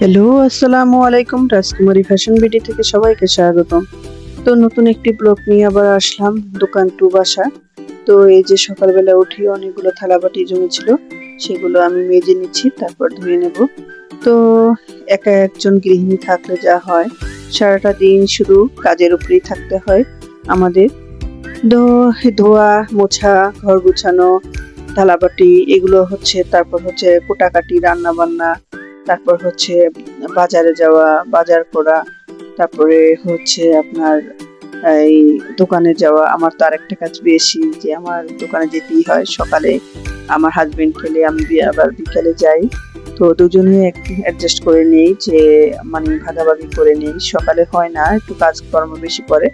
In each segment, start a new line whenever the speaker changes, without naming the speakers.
Hello, আসসালামু আলাইকুম। রাজকুমারী ফ্যাশন বিডি থেকে সবাইকে স্বাগতম। তো নতুন একটি ব্লগ নিয়ে আবার আসলাম, দোকান টু বাসা। তো এই যে সকালবেলা উঠি অনেকগুলো থালাবাটি জমেছিল, সেগুলো আমি মেজে নিচ্ছি, তারপর ধুয়ে নেব। তো একা একজন গৃহিণী থাকলে যা হয়, সারাটা দিন শুধু কাজের উপরেই থাকতে হয় আমাদের। তো ধোয়া মোছা, ঘর গুছানো, থালাবাটি এগুলো হচ্ছে, তারপর হচ্ছে কোটাকাটি, রান্না বান্না, তারপর হচ্ছে বাজারে যাওয়া, বাজার করা, তারপরে হচ্ছে আপনার এই দোকানে যাওয়া। আমার তো আরেকটা কাজ বেশি, যে আমার দোকানে যেতেই হয় সকালে। আমার হাজবেন্ড খেলে আমি আবার বিকালে যাই। তো দুজনে অ্যাডজাস্ট করে নেই, যে মানে ভাগাভাগি করে নেই। সকালে হয় না, একটু কাজকর্ম বেশি পড়ে।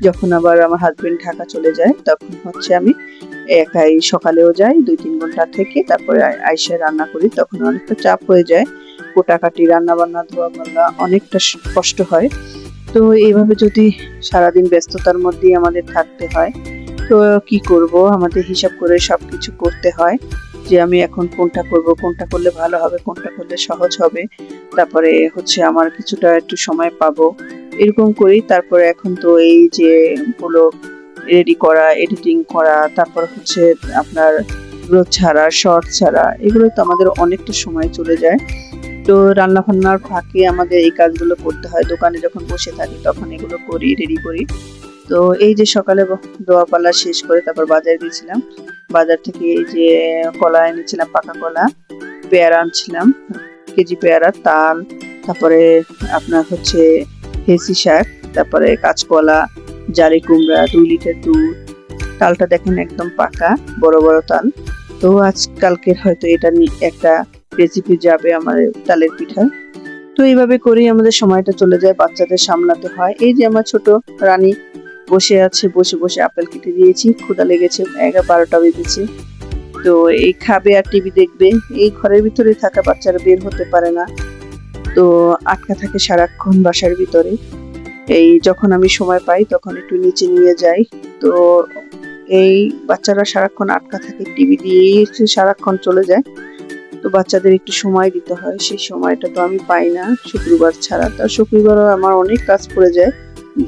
যখন আবার আমার হাজবেন্ড ঢাকা চলে যায়, তখন হচ্ছে আমি একাই সকালেও যাই, 2-3 ঘন্টা থেকে তারপরে আইসা রান্না করি। তখন অনেকটা চাপ হয়ে যায়, কোটাকাটি, রান্না বান্না, ধোয়া পাল্লা, অনেকটা কষ্ট হয়। তো এইভাবে যদি সারাদিন ব্যস্ততার মধ্যেই আমাদের থাকতে হয়, তো কি করব, আমাদের হিসাব করে সবকিছু করতে হয়, যে আমি এখন কোনটা করব, কোনটা করলে ভালো হবে, কোনটা করলে সহজ হবে, তারপরে হচ্ছে আমার কিছুটা একটু সময় পাবো, এরকম করি। তারপরে এখন তো এই যে গুলো রেডি করা, এডিটিং করা, তারপর হচ্ছে আপনার গ্রোথ ছাড়া, শর্ট ছাড়া, এগুলো তো আমাদের অনেকটা সময় চলে যায়। তো রান্না বান্নার ফাঁকে আমাদের এই কাজগুলো করতে হয়। দোকানে যখন বসে থাকি তখন এগুলো করি, রেডি করি। তো এই যে সকালে দোয়া পাল্লা শেষ করে তারপর বাজারে গেছিলাম। বাজার থেকে এই যে কলা এনেছিলাম, পাকা কলা, পেয়ারা আনছিলাম, কেজি পেয়ারা, তাল, তারপরে আপনার হচ্ছে হেসি শাক, তারপরে কাঁচকলা, জালি কুমড়া, 2 লিটার দুধ। তালটা দেখেন একদম পাকা, বড় বড় তাল। তো আজকালকের হয়তো এটা একটা রেসিপি যাবে আমার, তালের পিঠা। তো এইভাবে করেই আমাদের সময়টা চলে যায়, বাচ্চাদের সামলাতে হয়। এই যে আমার ছোট রানী বসে আছে, বসে বসে আপেল কেটে দিয়েছি, ক্ষুধা লেগেছে, 11-12টা বেজেছে। তো এই খাবে আর টিভি দেখবে। এই ঘরের ভিতরে থাকা বাচ্চারা বের হতে পারে না, তো আটকা থাকে সারাক্ষণ বাসার ভিতরে। এই যখন আমি সময় পাই তখন একটু নিচে নিয়ে যাই। তো এই বাচ্চারা সারাক্ষণ আটকা থাকে, টিভি দিয়েই সারাক্ষণ চলে যায়। তো বাচ্চাদের একটু সময় দিতে হয়, সেই সময়টা তো আমি পাই না শুক্রবার ছাড়া। তো শুক্রবারও আমার অনেক কাজ পড়ে যায়,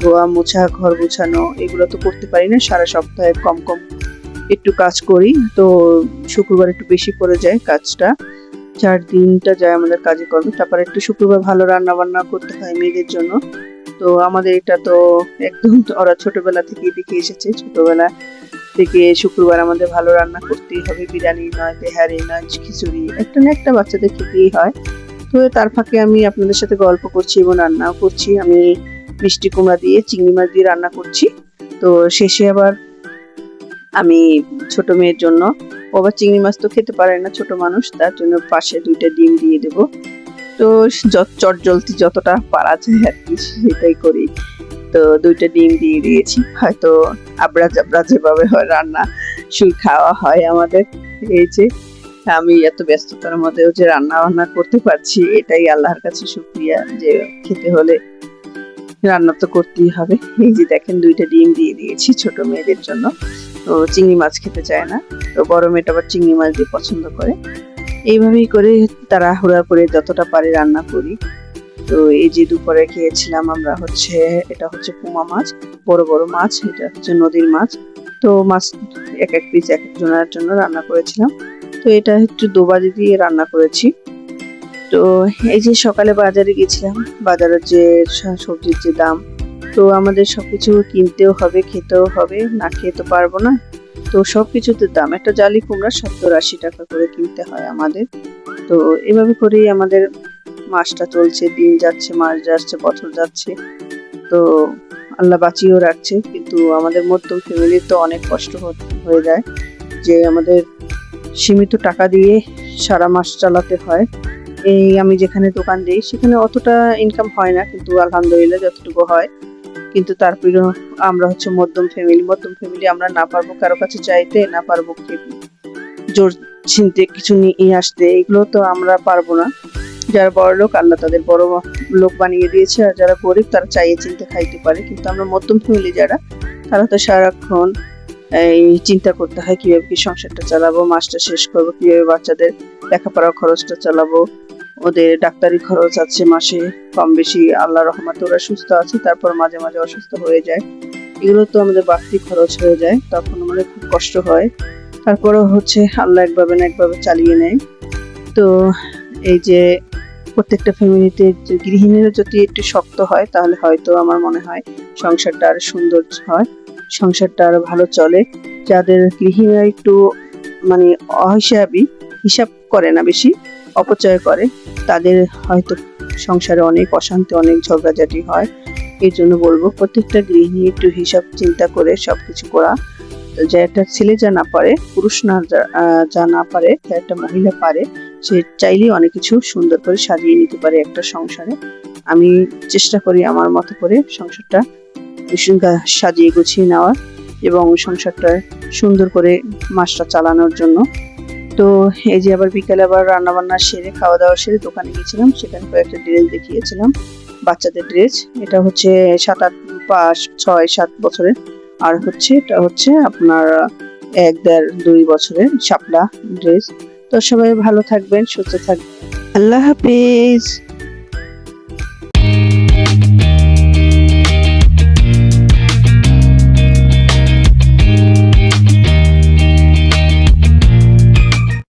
ধোয়া মোছা, ঘর গোছানো, এগুলো তো করতে পারি না। সারা সপ্তাহে কম কম একটু কাজ করি, তো শুক্রবার একটু বেশি পড়ে যায় কাজটা। 4 দিনটা যায় আমাদের কাজে কর্মে। তারপরে একটু শুক্রবার ভালো রান্না বান্না করতে হয় মেয়েদের জন্য। তো আমাদের এটা তো একদম, ওরা ছোটবেলা থেকেই দেখে এসেছে, ছোটবেলা থেকে শুক্রবার আমাদের ভালো রান্না করতেই হবে। বিরিয়ানি নয়, তেহারি নয়, খিচুড়ি, একটা না একটা বাচ্চাদের খেতেই হয়। তো তার ফাঁকে আমি আপনাদের সাথে গল্প করছি এবং রান্নাও করছি। আমি মিষ্টি কুমড়া দিয়ে চিংড়ি মাছ দিয়ে রান্না করছি। তো শেষে আবার আমি ছোট মেয়ের জন্য, ও আবার চিংড়ি মাছ তো খেতে পারে না, ছোট মানুষ, তার জন্য পাশে 2টা ডিম দিয়ে দেবো। তো চটজলদি যতটা পারা যায় আর কি, সেটাই করি। তো 2টা ডিম দিয়ে দিয়েছি। হয়তো আবড়া জাবড়া যেভাবে হয় রান্না খাওয়া হয় আমাদের। এই যে আমি এত ব্যস্ততার মধ্যেও যে রান্না বান্না করতে পারছি, এটাই আল্লাহর কাছে শুকরিয়া, যে খেতে হলে রান্না তো করতেই হবে। এই যে দেখেন 2টা ডিম দিয়ে দিয়েছি ছোট মেয়েদের জন্য। তো চিংড়ি মাছ খেতে চায় না, তো বড় মেয়েটা আবার চিংড়ি মাছ দিয়ে পছন্দ করে। এইভাবেই করে তাড়াহুড়া করে যতটা পারি রান্না করি। তো এই যে দুপুরে খেয়েছিলাম আমরা হচ্ছে, এটা হচ্ছে পুমা মাছ, বড় বড় মাছ, এটা হচ্ছে নদীর মাছ। তো মাছ এক এক পিস এক একজনের জন্য রান্না করেছিলাম। তো এটা একটু দোবাজি দিয়ে রান্না করেছি। তো এই যে সকালে বাজারে গেছিলাম, বাজারের যে সবজির যে দাম, তো আমাদের সবকিছু কিনতেও হবে, খেতেও হবে, না খেয়ে তো পারবো না। তো সবকিছুতে দাম, একটা জালি কুমড়া 70-80 টাকা করে কিনতে হয় আমাদের। তো এভাবে করেই আমাদের মাসটা চলছে, দিন যাচ্ছে, মাস যাচ্ছে, বছর যাচ্ছে। তো আল্লাহ বাঁচিয়েও রাখছে, কিন্তু আমাদের মধ্যম ফ্যামিলির তো অনেক কষ্ট হয়ে যায়, যে আমাদের সীমিত টাকা দিয়ে সারা মাস চালাতে হয়। এই আমি যেখানে দোকান দিই সেখানে অতটা ইনকাম হয় না, কিন্তু আলহামদুলিল্লাহ যতটুকু হয়। কিন্তু তারপরেও আমরা হচ্ছে মধ্যম ফ্যামিলি, মধ্যম ফ্যামিলি, আমরা না পারবো কারো কাছে চাইতে, না পারবো জোর ছিনতে কিছু নিয়ে আসতে, এগুলো তো আমরা পারবো না। যারা বড় লোক, আল্লাহ তাদের বড় লোক বানিয়ে দিয়েছে, আর যারা গরিব তারা চাইয়ে চিনতে খাইতে পারে। কিন্তু আমরা মধ্যম ফ্যামিলি যারা, তারা তো সারাক্ষণ এই চিন্তা করতে হয় কিভাবে কি সংসারটা চালাবো, মাসটা শেষ করবো, কিভাবে বাচ্চাদের লেখাপড়ার খরচটা চালাবো, ওদের ডাক্তারি খরচ আছে মাসে কম বেশি, আল্লাহ রহমতে ওরা সুস্থ আছে, তারপর মাঝে মাঝে অসুস্থ হয়ে যায়। এগুলো তো আমাদের বাড়তি খরচ হয়ে যায়, তখন আমাদের খুব কষ্ট হয়। তারপরেও হচ্ছে আল্লাহ একভাবে না একভাবে চালিয়ে নেয়। তো এই যে প্রত্যেকটা ফ্যামিলিতে গৃহিণীরা যদি একটু শক্ত হয় তাহলে হয়তো আমার মনে হয় সংসারটা আরো সুন্দর হয়, সংসারটা আরো ভালো চলে। যাদের গৃহিণীরা একটু মানে অহিসাবি, হিসাব করে না, বেশি অপচয় করে, তাদের হয়তো সংসারে অনেক অশান্তি, অনেক ঝগড়াঝাটি হয়। এই জন্য বলবো প্রত্যেকটা গৃহিণী একটু হিসাব চিন্তা করে সবকিছু করা। যে একটা ছেলে যা না পারে, পুরুষ না যা না পারে, যা একটা মহিলা পারে, সে চাইলেই অনেক কিছু সুন্দর করে সাজিয়ে নিতে পারে একটা সংসারে। আমি চেষ্টা করি আমার মতো করে সংসারটা সাজিয়ে গুছিয়ে নেওয়ার এবং সংসারটা সুন্দর করে মাসটা চালানোর জন্য। তো এই যে আবার বিকালে আবার রান্না বান্না সেরে খাওয়া দাওয়া সেরে দোকানে গেছিলাম, সেখানে কয়েকটা ড্রেস দেখিয়েছিলাম, বাচ্চাদের ড্রেস। এটা হচ্ছে 7, 8, 5, 6, 7 বছরের, আর হচ্ছে এটা হচ্ছে আপনার 1, 1.5, 2 বছরের শাপলা ড্রেস। তো সবাই ভালো থাকবেন, সুস্থ থাকবেন, আল্লাহ হাফেজ।